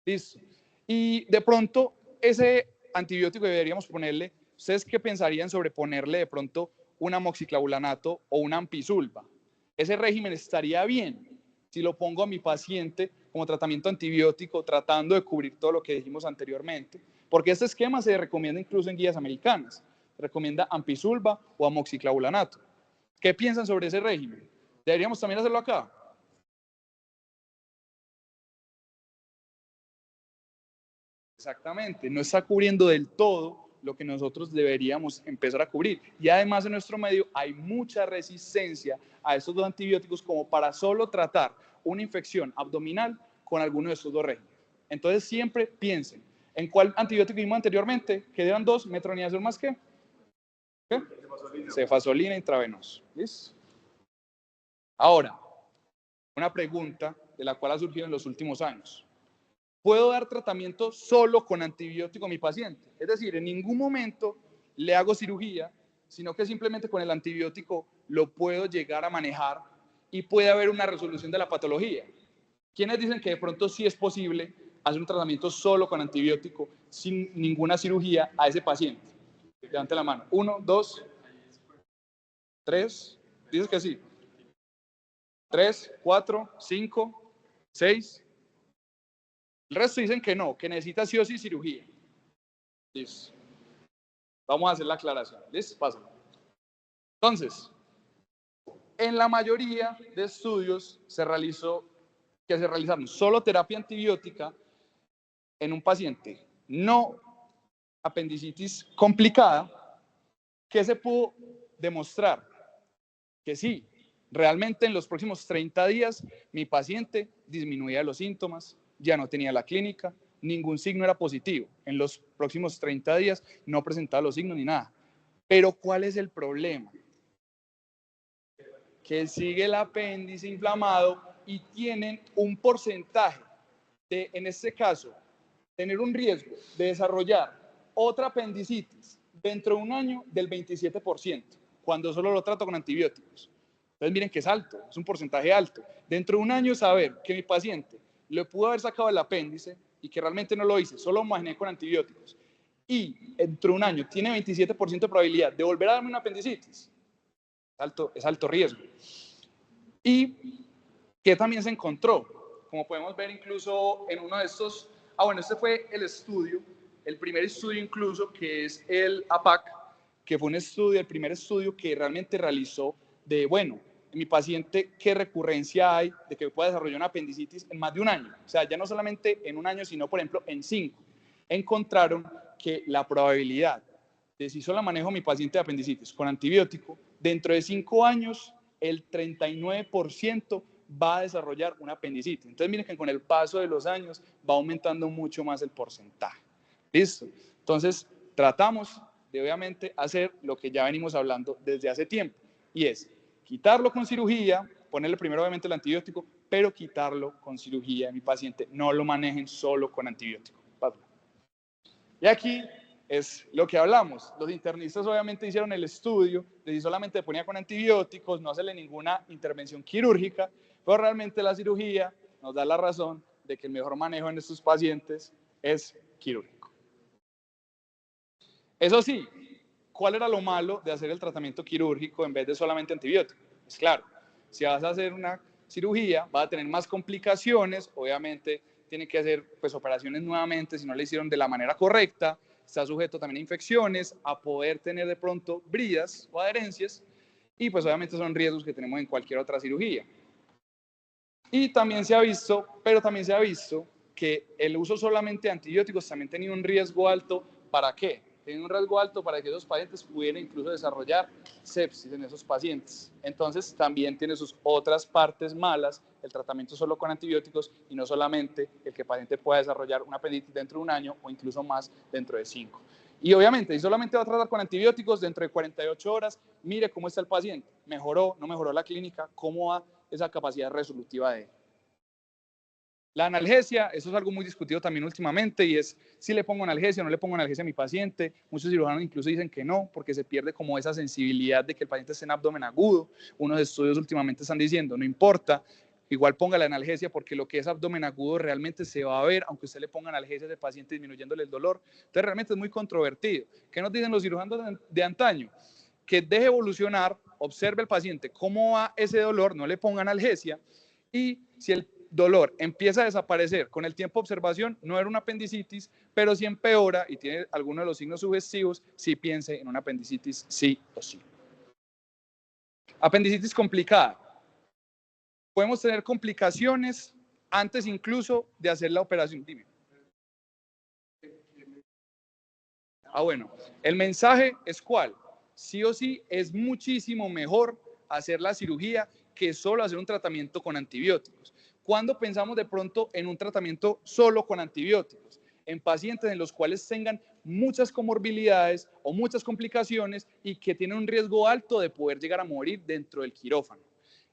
¿Listo? Y de pronto, ese antibiótico deberíamos ponerle, ¿ustedes qué pensarían sobre ponerle de pronto un amoxiclavulanato o una ampicilva? Ese régimen estaría bien si lo pongo a mi paciente como tratamiento antibiótico, tratando de cubrir todo lo que dijimos anteriormente, porque este esquema se recomienda incluso en guías americanas. Se recomienda ampicilva o amoxiclavulanato. ¿Qué piensan sobre ese régimen? ¿Deberíamos también hacerlo acá? Exactamente, no está cubriendo del todo lo que nosotros deberíamos empezar a cubrir. Y además en nuestro medio hay mucha resistencia a estos dos antibióticos como para solo tratar una infección abdominal con alguno de estos dos regímenes. Entonces siempre piensen, ¿en cuál antibiótico vimos anteriormente? Que eran dos, metronidazol más ¿qué? Cefazolina intravenosa. ¿Listo? Ahora, una pregunta de la cual ha surgido en los últimos años. ¿Puedo dar tratamiento solo con antibiótico a mi paciente? Es decir, en ningún momento le hago cirugía, sino que simplemente con el antibiótico lo puedo llegar a manejar y puede haber una resolución de la patología. ¿Quiénes dicen que de pronto sí es posible hacer un tratamiento solo con antibiótico sin ninguna cirugía a ese paciente? Levante la mano. 1, 2, 3. Dices que sí. 3, 4, 5, 6. El resto dicen que no, que necesita sí o sí cirugía. Listo. Vamos a hacer la aclaración. ¿Listo? Pásalo. Entonces, en la mayoría de estudios se realizaron solo terapia antibiótica en un paciente no apendicitis complicada, que se pudo demostrar que sí, realmente en los próximos 30 días mi paciente disminuía los síntomas, ya no tenía la clínica, ningún signo era positivo. En los próximos 30 días no presentaba los signos ni nada. Pero ¿cuál es el problema? Que sigue el apéndice inflamado y tienen un porcentaje de, en este caso, tener un riesgo de desarrollar otra apendicitis dentro de un año del 27%, cuando solo lo trato con antibióticos. Entonces miren que es alto, es un porcentaje alto. Dentro de un año saber que mi paciente le pudo haber sacado el apéndice y que realmente no lo hice, solo lo imaginé con antibióticos, y dentro de un año tiene 27% de probabilidad de volver a darme una apendicitis, es alto riesgo. Y que también se encontró, como podemos ver incluso en uno de estos, bueno, este fue el estudio, el primer estudio incluso, que es el APAC, que fue un estudio, el primer estudio que realmente realizó de, bueno, en mi paciente qué recurrencia hay de que pueda desarrollar una apendicitis en más de un año. O sea, ya no solamente en un año, sino, por ejemplo, en 5. Encontraron que la probabilidad de si solo manejo mi paciente de apendicitis con antibiótico, dentro de 5 años, el 39% va a desarrollar una apendicitis. Entonces, miren que con el paso de los años va aumentando mucho más el porcentaje. ¿Listo? Entonces, tratamos de, obviamente, hacer lo que ya venimos hablando desde hace tiempo, y es quitarlo con cirugía, ponerle primero, obviamente, el antibiótico, pero quitarlo con cirugía de mi paciente. No lo manejen solo con antibiótico. Y aquí es lo que hablamos. Los internistas obviamente hicieron el estudio de si solamente ponía con antibióticos, no hacerle ninguna intervención quirúrgica, pero realmente la cirugía nos da la razón de que el mejor manejo en estos pacientes es quirúrgico. Eso sí, ¿cuál era lo malo de hacer el tratamiento quirúrgico en vez de solamente antibiótico? Pues claro, si vas a hacer una cirugía, va a tener más complicaciones, obviamente tiene que hacer pues operaciones nuevamente si no le hicieron de la manera correcta, está sujeto también a infecciones, a poder tener de pronto bridas o adherencias, y pues obviamente son riesgos que tenemos en cualquier otra cirugía. Y también se ha visto, que el uso solamente de antibióticos también tenía un riesgo alto. ¿Para qué? Tenía un riesgo alto para que esos pacientes pudieran incluso desarrollar sepsis en esos pacientes. Entonces también tiene sus otras partes malas el tratamiento solo con antibióticos, y no solamente el que el paciente pueda desarrollar una apendicitis dentro de un año o incluso más dentro de 5. Y obviamente, si solamente va a tratar con antibióticos, dentro de 48 horas, mire cómo está el paciente. ¿Mejoró? ¿No mejoró la clínica? ¿Cómo va esa capacidad resolutiva de él? La analgesia, eso es algo muy discutido también últimamente, y es si le pongo analgesia o no le pongo analgesia a mi paciente. Muchos cirujanos incluso dicen que no, porque se pierde como esa sensibilidad de que el paciente esté en abdomen agudo. Unos estudios últimamente están diciendo, no importa, igual ponga la analgesia, porque lo que es abdomen agudo realmente se va a ver, aunque usted le ponga analgesia al paciente disminuyéndole el dolor. Entonces realmente es muy controvertido. ¿Qué nos dicen los cirujanos de antaño? Que deje evolucionar, observe al paciente cómo va ese dolor, no le ponga analgesia, y si el dolor empieza a desaparecer con el tiempo de observación, no era una apendicitis, pero si empeora y tiene alguno de los signos sugestivos, sí piense en una apendicitis sí o sí. Apendicitis complicada. Podemos tener complicaciones antes incluso de hacer la operación. Dime. Bueno, el mensaje es ¿cuál? Sí o sí es muchísimo mejor hacer la cirugía que solo hacer un tratamiento con antibióticos. ¿Cuándo pensamos de pronto en un tratamiento solo con antibióticos? En pacientes en los cuales tengan muchas comorbilidades o muchas complicaciones y que tienen un riesgo alto de poder llegar a morir dentro del quirófano.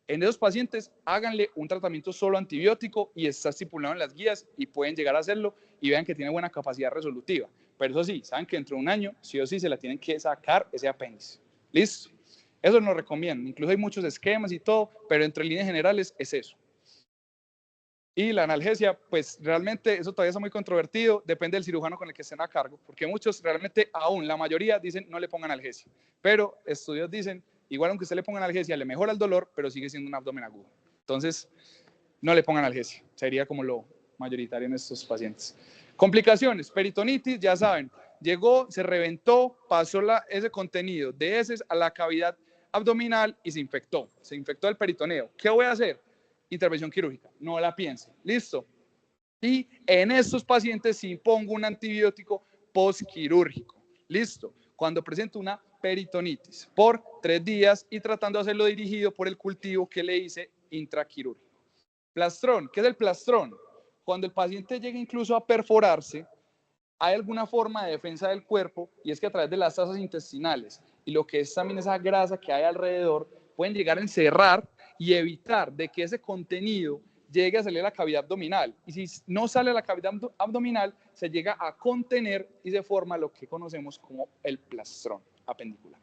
En esos pacientes, háganle un tratamiento solo antibiótico, y está estipulado en las guías y pueden llegar a hacerlo, y vean que tiene buena capacidad resolutiva. Pero eso sí, saben que dentro de un año, sí o sí, se la tienen que sacar ese apéndice. ¿Listo? Eso nos recomiendan. Incluso hay muchos esquemas y todo, pero entre líneas generales es eso. Y la analgesia, pues realmente eso todavía está muy controvertido, depende del cirujano con el que estén a cargo, porque muchos realmente, aún la mayoría, dicen no le pongan analgesia. Pero estudios dicen, igual aunque usted le ponga analgesia, le mejora el dolor, pero sigue siendo un abdomen agudo. Entonces, no le pongan analgesia. Sería como lo mayoritario en estos pacientes. Complicaciones, peritonitis, ya saben, llegó, se reventó, pasó ese contenido de heces a la cavidad abdominal y se infectó el peritoneo. ¿Qué voy a hacer? Intervención quirúrgica, no la piense. ¿Listo? Y en estos pacientes sí pongo un antibiótico postquirúrgico. ¿Listo? Cuando presento una peritonitis por 3 días y tratando de hacerlo dirigido por el cultivo que le hice intraquirúrgico. Plastrón, ¿qué es el plastrón? Cuando el paciente llega incluso a perforarse, hay alguna forma de defensa del cuerpo, y es que a través de las tasas intestinales y lo que es también esa grasa que hay alrededor, pueden llegar a encerrar y evitar de que ese contenido llegue a salir a la cavidad abdominal. Y si no sale a la cavidad abdominal, se llega a contener y se forma lo que conocemos como el plastrón apendicular.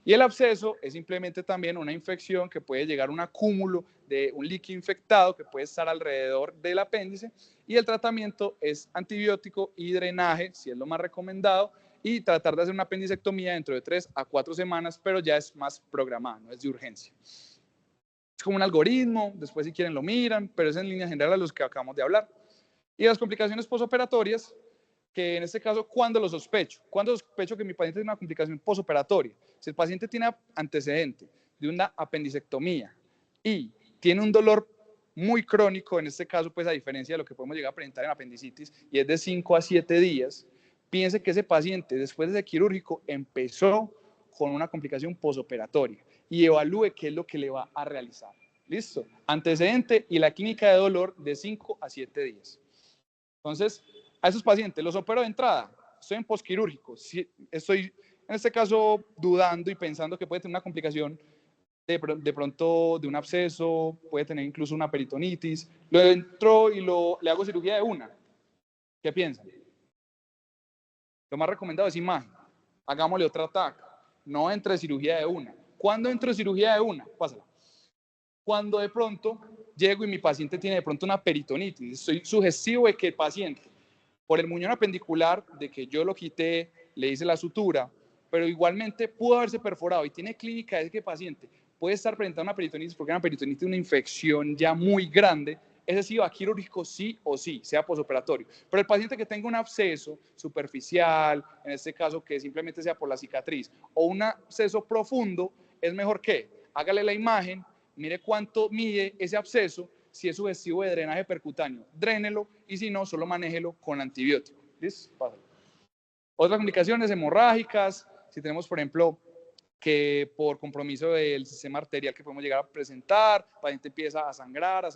Y el absceso es simplemente también una infección que puede llegar a un acúmulo de un líquido infectado que puede estar alrededor del apéndice, y el tratamiento es antibiótico y drenaje, si es lo más recomendado, y tratar de hacer una apendicectomía dentro de 3 a 4 semanas, pero ya es más programada, no es de urgencia. Es como un algoritmo, después si quieren lo miran, pero es en línea general a los que acabamos de hablar. Y las complicaciones posoperatorias, que en este caso, ¿cuándo lo sospecho? ¿Cuándo sospecho que mi paciente tiene una complicación posoperatoria? Si el paciente tiene antecedente de una apendicectomía y tiene un dolor muy crónico, en este caso, pues a diferencia de lo que podemos llegar a presentar en apendicitis, y es de 5 a 7 días, piense que ese paciente después de ese quirúrgico empezó con una complicación posoperatoria y evalúe qué es lo que le va a realizar. ¿Listo? Antecedente y la clínica de dolor de 5 a 7 días. Entonces, a esos pacientes los opero de entrada, estoy en posquirúrgico, estoy en este caso dudando y pensando que puede tener una complicación de pronto de un absceso, puede tener incluso una peritonitis, lo entro y le hago cirugía de una. ¿Qué piensan? Lo más recomendado es imagen. Hagámosle otra TAC. No entre cirugía de una. ¿Cuándo entro en cirugía de una? Pásala. Cuando de pronto llego y mi paciente tiene de pronto una peritonitis, estoy sugestivo de que el paciente, por el muñón apendicular, de que yo lo quité, le hice la sutura, pero igualmente pudo haberse perforado y tiene clínica de que el paciente puede estar presentando una peritonitis porque una peritonitis es una infección ya muy grande, ese sí va quirúrgico sí o sí, sea posoperatorio. Pero el paciente que tenga un absceso superficial, en este caso que simplemente sea por la cicatriz, o un absceso profundo, es mejor que hágale la imagen, mire cuánto mide ese absceso, si es sugestivo de drenaje percutáneo, drénelo, y si no, solo manéjelo con antibiótico. ¿Listo? Pásalo. Otras complicaciones hemorrágicas, si tenemos, por ejemplo, que por compromiso del sistema arterial que podemos llegar a presentar, el paciente empieza a sangrar,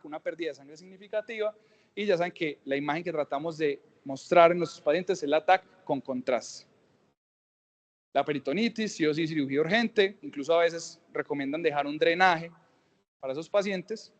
con una pérdida de sangre significativa, y ya saben que la imagen que tratamos de mostrar en nuestros pacientes es la TAC con contraste. La peritonitis, sí o sí, cirugía urgente, incluso a veces recomiendan dejar un drenaje para esos pacientes.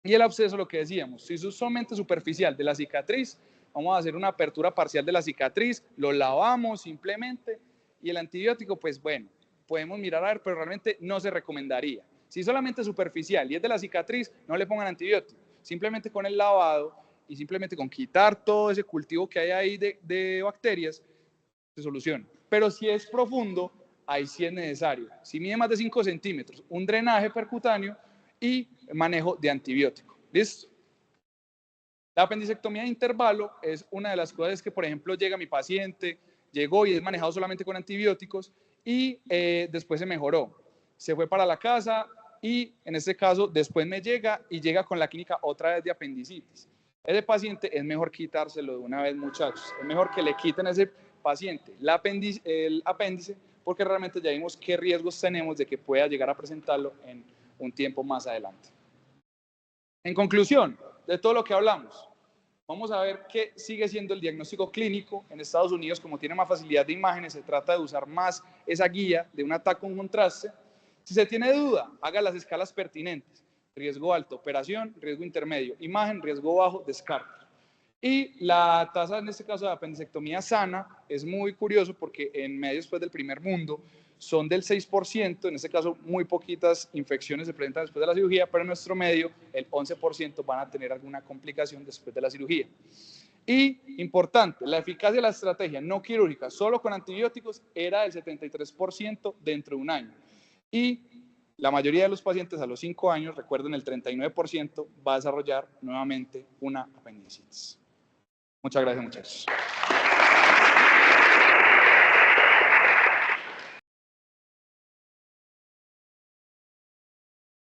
Y el absceso, lo que decíamos, si es solamente superficial de la cicatriz, vamos a hacer una apertura parcial de la cicatriz, lo lavamos simplemente, y el antibiótico, pues bueno, podemos mirar a ver, pero realmente no se recomendaría. Si es solamente superficial y es de la cicatriz, no le pongan antibiótico, simplemente con el lavado y simplemente con quitar todo ese cultivo que hay ahí de bacterias, se soluciona. Pero si es profundo, ahí sí es necesario. Si mide más de 5 centímetros, un drenaje percutáneo y manejo de antibiótico. ¿Listo? La apendicectomía de intervalo es una de las cosas que, por ejemplo, llega mi paciente, llegó y es manejado solamente con antibióticos y después se mejoró. Se fue para la casa y, en este caso, después me llega y llega con la clínica otra vez de apendicitis. Ese paciente es mejor quitárselo de una vez, muchachos. Es mejor que le quiten a ese paciente el apéndice, porque realmente ya vimos qué riesgos tenemos de que pueda llegar a presentarlo en un tiempo más adelante. En conclusión de todo lo que hablamos, vamos a ver qué sigue siendo el diagnóstico clínico. En Estados Unidos, como tiene más facilidad de imágenes, se trata de usar más esa guía de un TAC con contraste. Si se tiene duda, haga las escalas pertinentes. Riesgo alto, operación, riesgo intermedio, imagen, riesgo bajo, descarte. Y la tasa, en este caso, de apendicectomía sana es muy curioso porque en medios pues, del primer mundo son del 6%, en este caso muy poquitas infecciones se presentan después de la cirugía, pero en nuestro medio el 11% van a tener alguna complicación después de la cirugía. Y importante, la eficacia de la estrategia no quirúrgica solo con antibióticos era del 73% dentro de un año. Y la mayoría de los pacientes a los 5 años, recuerden, el 39% va a desarrollar nuevamente una apendicitis. Muchas gracias, muchachos.